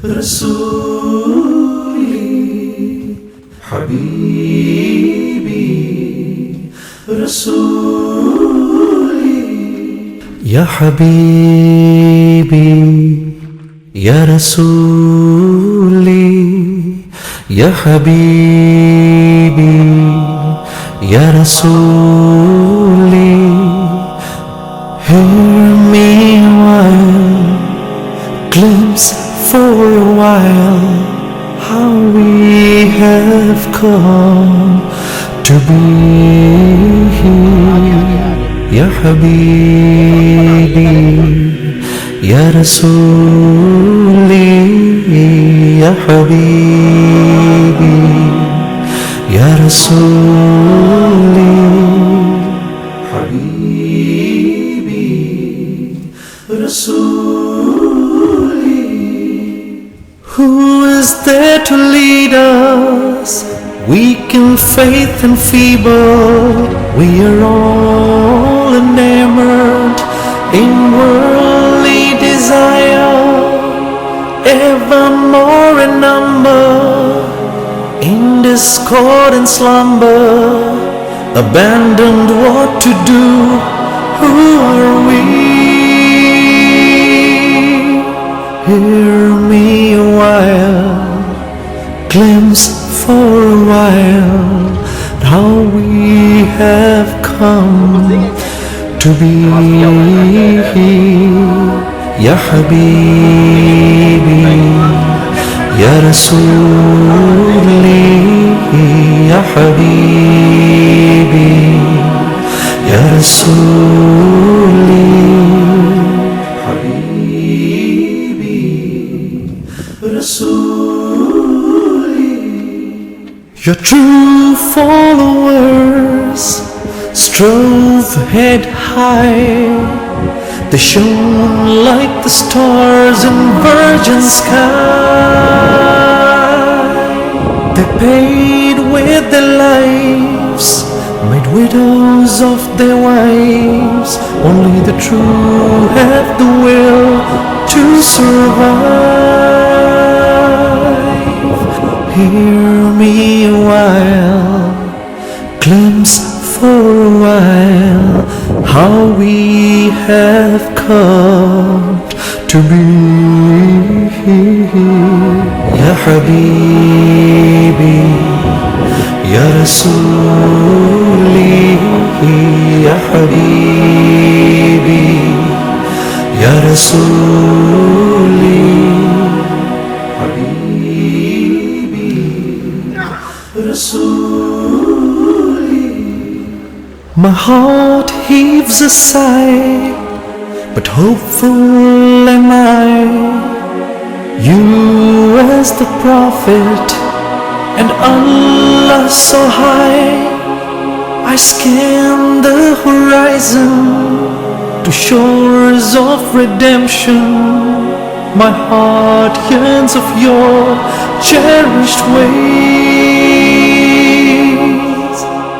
رسولي حبيبي رسولي يا حبيبي يا رسولي يا حبيبي يا رسولي hear me while glimpse for a while how we have come to be here يا حبيبي يا رسولي يا حبيبي يا رسولي حبيبي رسولي Who is there to lead us? Weak in faith and feeble, we are all enamored in worldly desire, ever more in number, in discord and slumber, abandoned what to do. Who are we? Hear me a while, glimpse for a while how we have come to be يا حبيبي يا رسولي يا حبيبي يا رسولي حبيبي رسولي Your true followers strove head high. They shone like the stars in virgin sky. They paid with their lives, made widows of their wives. Only the true have the will to survive. Hear me a while, glimpse for a while how we have come to be يا حبيبي يا رسولي يا حبيبي يا رسولي حبيبي رسولي My heart heaves a sigh, but hopeful am I. You as the prophet and Allah so high. I scan the horizon to shores of redemption. My heart yearns of your cherished ways.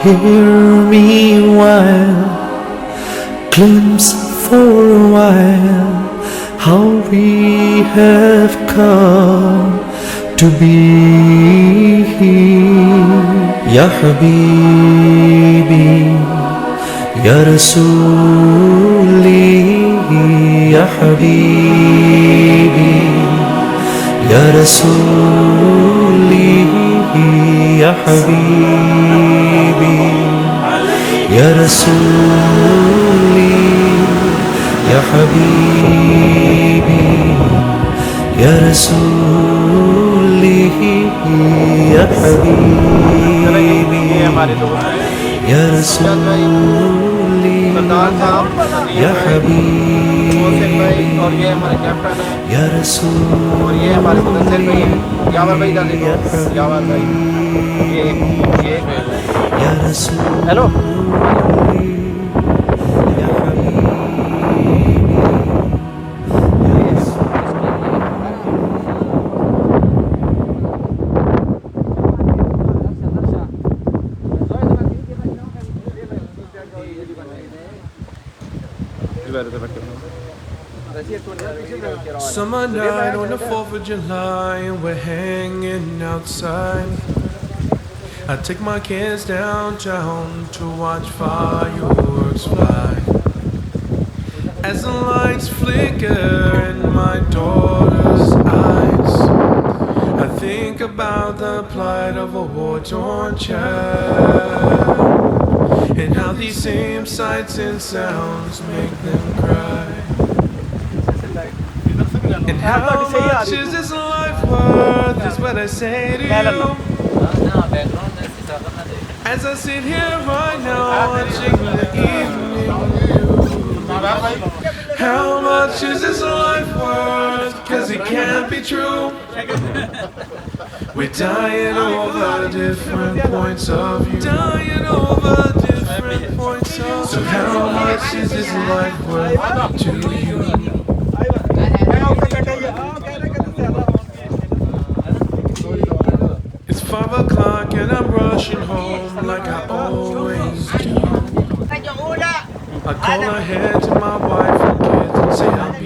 Hear me a while, glimpse for a while how we have come to be Ya Habibi Ya Rasuli Ya Habibi Ya Rasuli Ya Habibi Ya Rasuli Ya Habibi Ya Rasuli Ya Habibi Ya Rasuli Ya Habibi Ya Rasuli Ya Rasuli Hello. Summer night on the 4th of July, and we're hanging outside. I take my kids downtown to watch fireworks fly. As the lights flicker in my daughter's eyes, I think about the plight of a war-torn child, and how these same sights and sounds make them cry. And how much is this life worth, is what I say to you, as I sit here right now watching the evening news. How much is this life worth, 'cause it can't be true. We're dying over different points of view. Dying over different points of view. So how much is this life worth to you? It's 5 o'clock and I'm rushing home like I always do. I call ahead to my wife and kids and say I'll be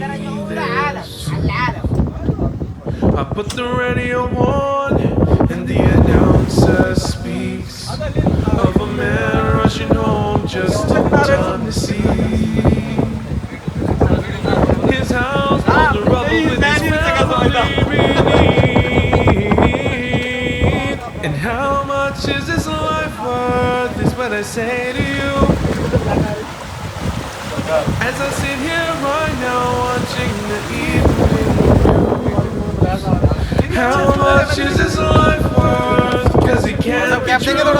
there soon. I put the radio on and the announcer speaks of a man rushing home just in time to see his house full of rubble with his family beneath. And how much is this life worth, is what I say to you, as I sit here right now watching the evening news. How much is this life worth, 'cause it can't be true.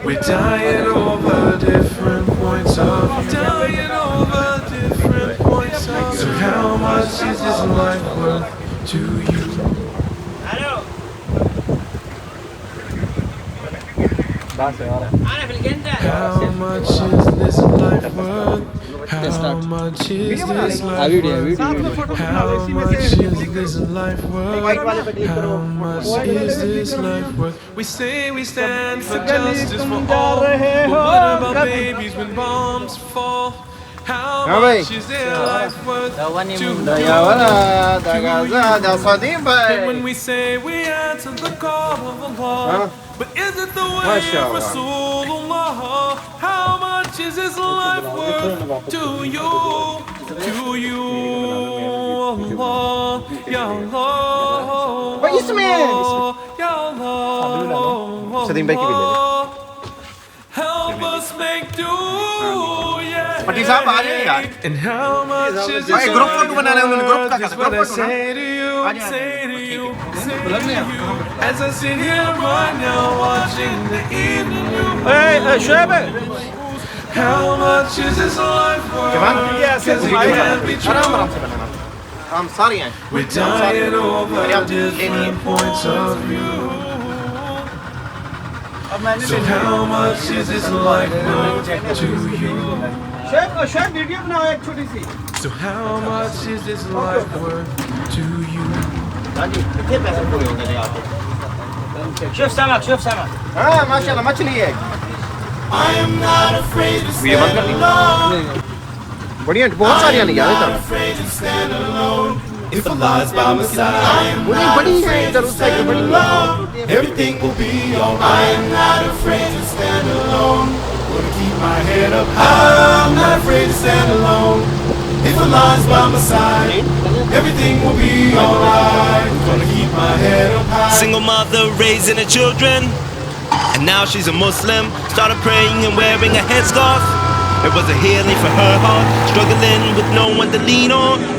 We're dying over different points of view. Dying over different points of view. So how much is this life worth to you? How much is this life worth? How much is this life worth? How much is this life worth? How much is this life worth? We say we stand for justice for all, but what about babies when bombs fall? How much is their life worth to you? And when we say we answer the call of Allah, but is it the way of Rasulullah? How much is his life worth to you? To you, Allah, Ya Allah. What is Ya Allah. Help us make do, yeah. And how much is this life worth, is what I say to you, say to you, say to you, as I sit here right now watching the evening news. How much is this life worth, 'cause it can't be true. I'm sorry. We're dying over different points of view. So how much is this life worth to you? So how much is this life worth to you? माशाल्लाह मछली है I am not afraid to stand alone. बढ़िया बहुत सारी आनी यार I'm not afraid to stand alone. If Allah is by my side, I am not afraid to stand alone. Everything will be alright. I am not afraid to stand alone. Gonna keep my head up high. I'm not afraid to stand alone. If Allah is by my side, everything will be alright. Gonna keep my head up high. Single mother raising her children, and now she's a Muslim. Started praying and wearing a headscarf. It was a healing for her heart, struggling with no one to lean on.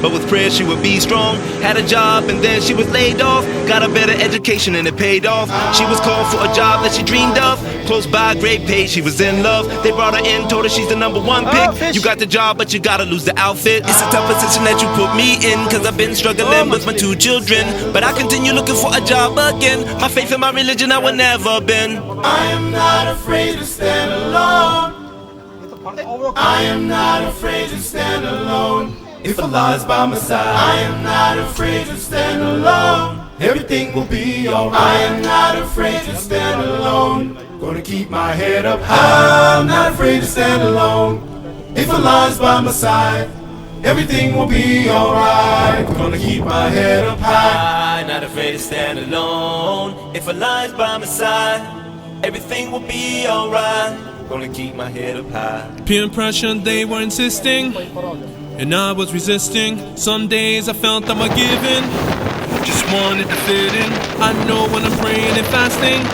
But with prayer she would be strong. Had a job and then she was laid off. Got a better education and it paid off. She was called for a job that she dreamed of. Close by, great pay, she was in love. They brought her in, told her she's the #1 pick. You got the job but you gotta lose the outfit. It's a tough position that you put me in, cause I've been struggling with my 2 children. But I continue looking for a job again. My faith and my religion I will never bend. I am not afraid to stand alone. I am not afraid to stand alone. If Allah is by my side, I am not afraid to stand alone. Everything will be alright. I am not afraid to stand alone. Gonna keep my head up high. I'm not afraid to stand alone. If Allah is by my side, Everything will be alright. Gonna keep my head up high. Not afraid to stand alone. If a lion's by my side, everything will be alright. Gonna keep my head up high. Peer pressure, they were insisting, and I was resisting. Some days I felt I'm a giving, just wanted to fit in. I know when I'm praying and fasting,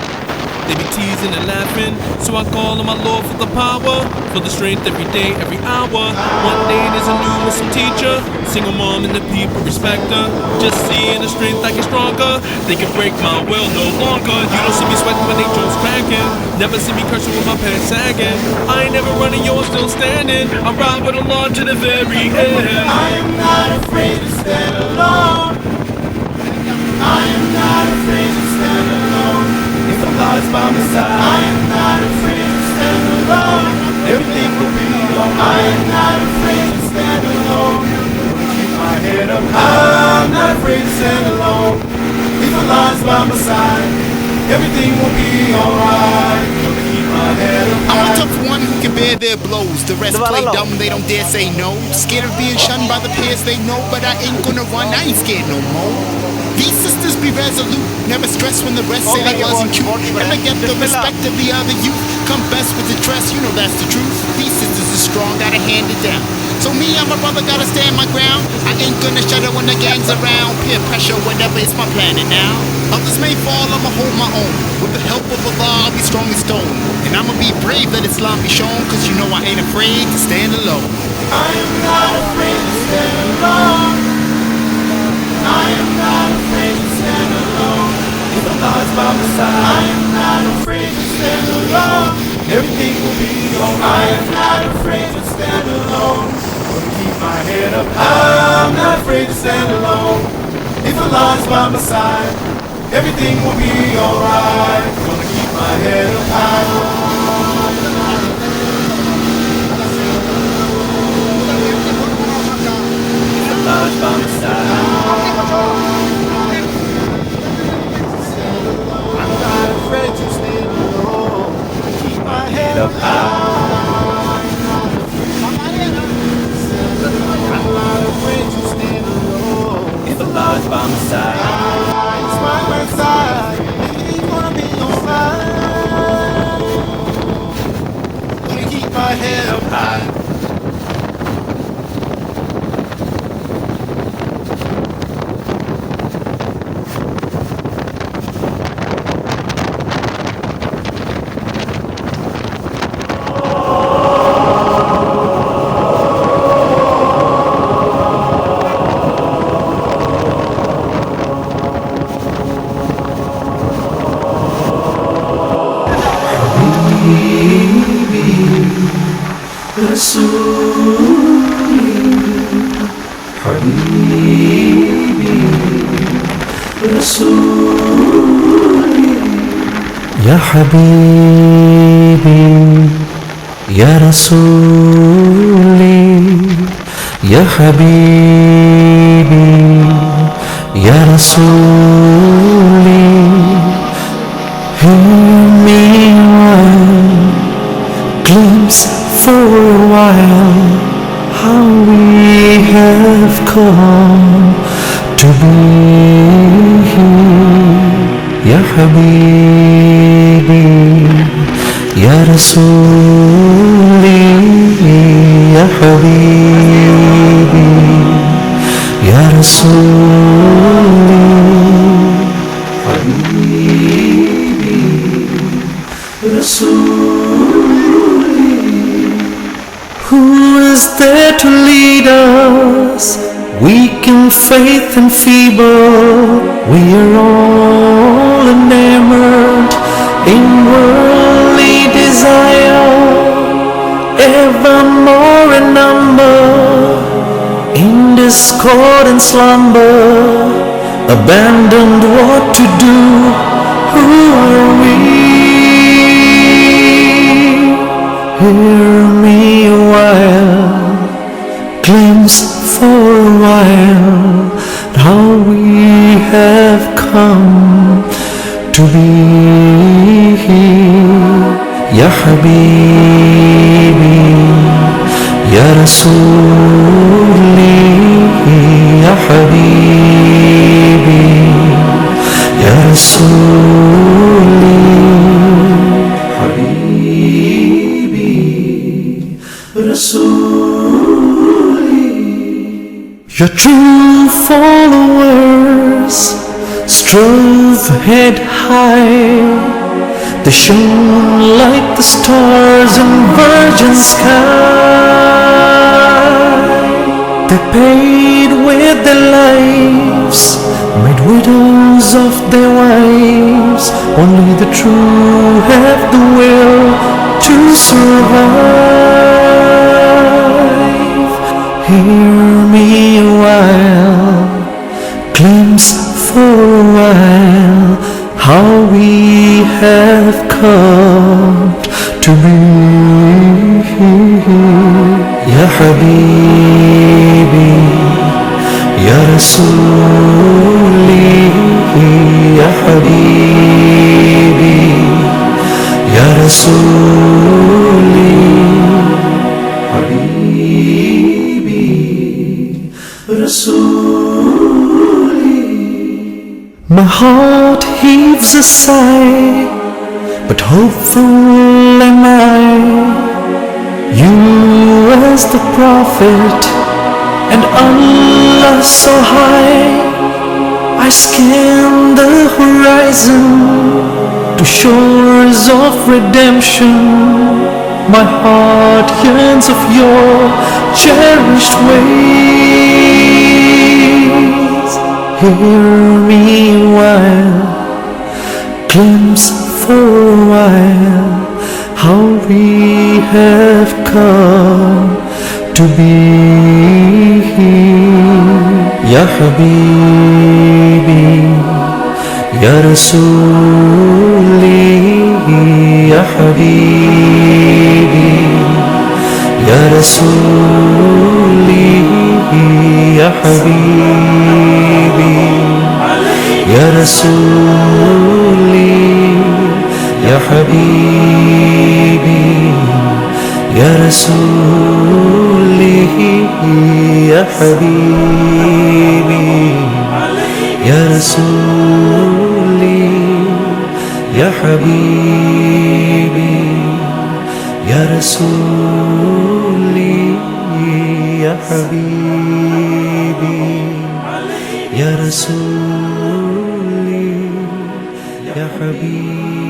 they be teasing and laughing, so I call on my Lord for the power, for the strength every day, every hour. One day there's a new Muslim teacher, single mom and the people respect her. Just seeing the strength I get stronger, they can break my will no longer. You don't see me sweating when they joints cracking, never see me cursing with my pants sagging. I ain't never running, yo, I'm still standing. I ride with Allah to the very end. I am not afraid to stand alone. I am not afraid to stand alone. If Allah is by my side, I am not afraid to stand alone. Everything will be alright. I am not afraid to stand alone. Gonna keep my head up high. I'm not afraid to stand alone. If Allah is by my side, everything will be alright. Gonna keep my head up high. I'm a tough one who can bear their blows. The rest play dumb, they don't dare say no. Scared of being shunned by the peers they know, but I ain't gonna run, I ain't scared no more. These sisters be resolute, never stress when the rest say they wasn't cute. Never get the respect of the other youth. Come best with the dress, you know that's the truth. These sisters are strong, gotta hand it down. So me, I'm a brother, gotta stand my ground. I ain't gonna shudder when the gang's around. Peer pressure, whatever, it's my planet now. Others may fall, I'ma hold my own. With the help of Allah, I'll be strong as stone. And I'ma be brave, let Islam be shown. Cause you know I ain't afraid to stand alone. I am not afraid to stand alone. I am not afraid to stand alone. If Allah is by my side, I am not afraid to stand alone. Everything will be alright. I am not afraid to stand alone. Gonna keep my head up high. I'm not afraid to stand alone. If Allah is by my side, everything will be alright. Gonna keep my head up high. Allah is by my side. I'm not afraid to stand alone. Keep my head up high. I'm not afraid to stand alone. If Allah is by my side, it's by my side. It's gonna be alright. Gonna keep my head up high. يا حبيبي يا رسولي يا حبيبي يا رسولي hear me one glimpse for a while how we have come to be here يا حبيبي يا رسولي يا حبيبي يا رسولي حبيبي رسولي Who is there to lead us? Weak in faith and feeble, we are all enamored in worldly desire, ever more in number, in discord and slumber, abandoned what to do. Who are we? Hear me a while, glimpse for a while how we have come to be here يا حبيبي يا رسولي Your true followers strove head high. They shone like the stars in virgin sky. They paid with their lives, made widows of their wives. Only the true have the will to survive. Hear me a while, glimpse for a while, how we have come to be. Ya Habibi, Ya Rasuli, Ya Habibi, Ya Rasuli, Habibi, Rasuli. My heart heaves a sigh, but hopeful am I. You as the prophet and Allah so high. I scan the horizon to shores of redemption. My heart yearns of your cherished ways. Hear me a while, glimpse for a while, how we have come to be. Ya Habibi, Ya Rasuli, Ya Habibi, Ya Rasuli, Ya Habibi, Ya Rasuli, Ya Habibi, Ya Rasuli, Ya Habibi, Ya Rasuli, Ya Habibi, Ya Rasuli, Ya Habibi, Ya Rasuli, Ya Habibi.